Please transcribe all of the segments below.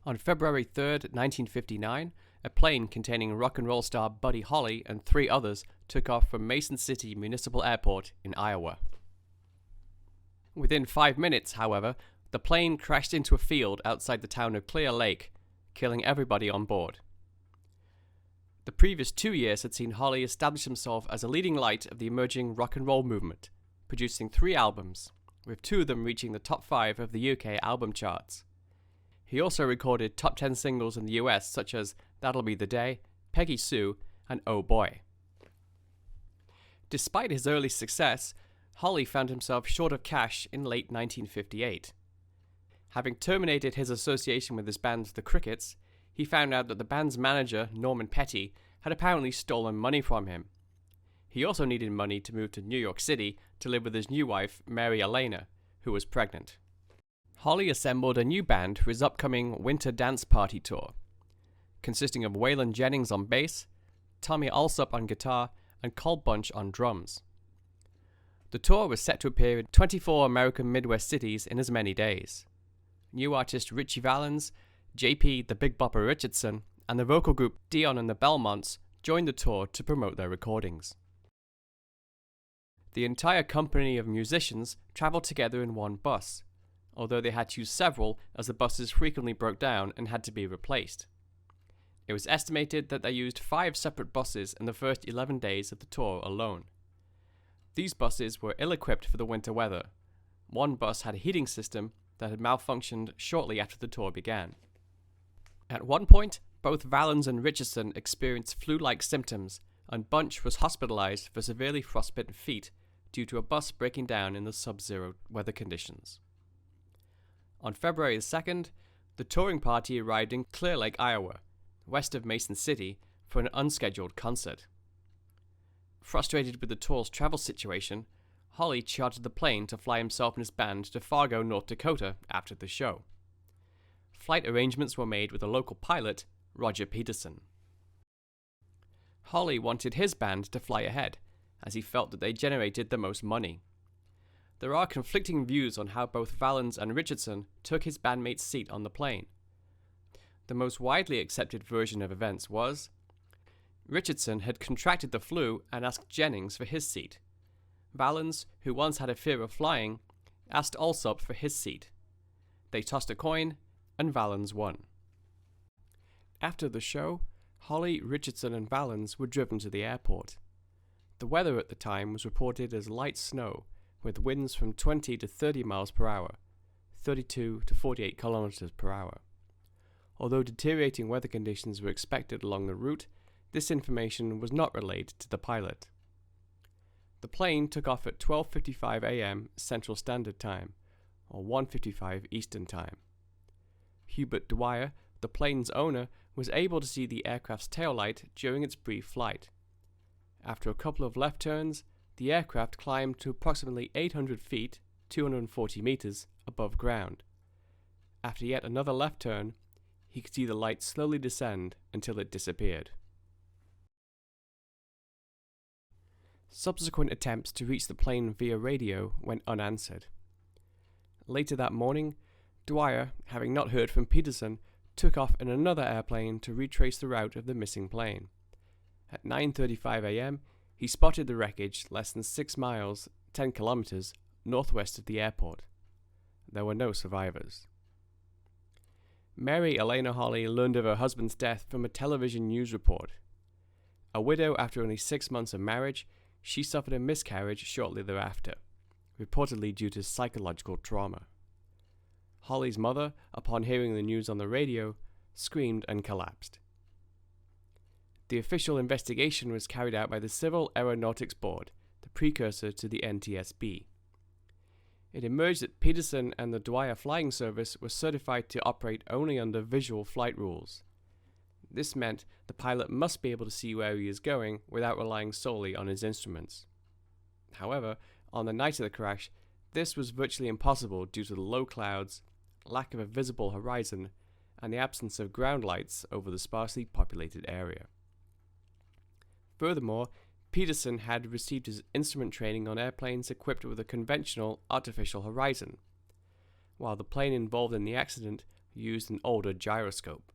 On February 3rd, 1959, a plane containing rock and roll star Buddy Holly and 3 others took off from Mason City Municipal Airport in Iowa. Within 5 minutes, however, the plane crashed into a field outside the town of Clear Lake, killing everybody on board. The previous 2 years had seen Holly establish himself as a leading light of the emerging rock and roll movement, producing 3 albums, with 2 of them reaching the top 5 of the UK album charts. He also recorded top 10 singles in the US such as That'll Be the Day, Peggy Sue, and Oh Boy. Despite his early success, Holly found himself short of cash in late 1958. Having terminated his association with his band The Crickets, he found out that the band's manager, Norman Petty, had apparently stolen money from him. He also needed money to move to New York City to live with his new wife, Mary Elena, who was pregnant. Holly assembled a new band for his upcoming Winter Dance Party tour, consisting of Waylon Jennings on bass, Tommy Alsop on guitar, and Cole Bunch on drums. The tour was set to appear in 24 American Midwest cities in as many days. New artist Richie Valens, JP the Big Bopper Richardson, and the vocal group Dion and the Belmonts joined the tour to promote their recordings. The entire company of musicians traveled together in one bus, although they had to use several as the buses frequently broke down and had to be replaced. It was estimated that they used 5 separate buses in the first 11 days of the tour alone. These buses were ill-equipped for the winter weather. One bus had a heating system that had malfunctioned shortly after the tour began. At one point, both Valens and Richardson experienced flu-like symptoms, and Bunch was hospitalized for severely frostbitten feet due to a bus breaking down in the sub-zero weather conditions. On February 2nd, the touring party arrived in Clear Lake, Iowa, west of Mason City, for an unscheduled concert. Frustrated with the tour's travel situation, Holly chartered the plane to fly himself and his band to Fargo, North Dakota after the show. Flight arrangements were made with a local pilot, Roger Peterson. Holly wanted his band to fly ahead, as he felt that they generated the most money. There are conflicting views on how both Valens and Richardson took his bandmate's seat on the plane. The most widely accepted version of events was Richardson had contracted the flu and asked Jennings for his seat. Valens, who once had a fear of flying, asked Alsop for his seat. They tossed a coin, and Valens won. After the show, Holly, Richardson, and Valens were driven to the airport. The weather at the time was reported as light snow, with winds from 20 to 30 miles per hour, 32 to 48 kilometers per hour. Although deteriorating weather conditions were expected along the route, this information was not relayed to the pilot. The plane took off at 12:55 a.m. Central Standard Time, or 1:55 Eastern Time. Hubert Dwyer, the plane's owner, was able to see the aircraft's taillight during its brief flight. After a couple of left turns, the aircraft climbed to approximately 800 feet, 240 meters, above ground. After yet another left turn, he could see the light slowly descend until it disappeared. Subsequent attempts to reach the plane via radio went unanswered. Later that morning, Dwyer, having not heard from Peterson, took off in another airplane to retrace the route of the missing plane. At 9:35 a.m., he spotted the wreckage less than 6 miles, 10 kilometers, northwest of the airport. There were no survivors. Mary Elena Holly learned of her husband's death from a television news report. A widow after only 6 months of marriage, she suffered a miscarriage shortly thereafter, reportedly due to psychological trauma. Holly's mother, upon hearing the news on the radio, screamed and collapsed. The official investigation was carried out by the Civil Aeronautics Board, the precursor to the NTSB. It emerged that Peterson and the Dwyer Flying Service were certified to operate only under visual flight rules. This meant the pilot must be able to see where he is going without relying solely on his instruments. However, on the night of the crash, this was virtually impossible due to the low clouds, lack of a visible horizon, and the absence of ground lights over the sparsely populated area. Furthermore, Peterson had received his instrument training on airplanes equipped with a conventional artificial horizon, while the plane involved in the accident used an older gyroscope.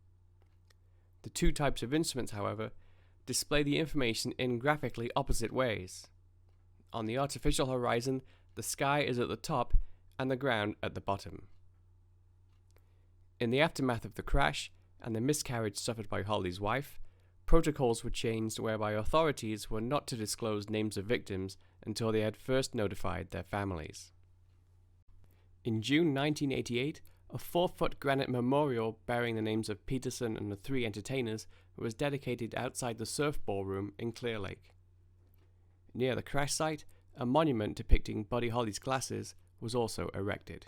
The two types of instruments, however, display the information in graphically opposite ways. On the artificial horizon, the sky is at the top and the ground at the bottom. In the aftermath of the crash and the miscarriage suffered by Holly's wife, protocols were changed whereby authorities were not to disclose names of victims until they had first notified their families. In June 1988, a 4-foot granite memorial bearing the names of Peterson and the 3 entertainers was dedicated outside the surf ballroom in Clear Lake. Near the crash site, a monument depicting Buddy Holly's glasses was also erected.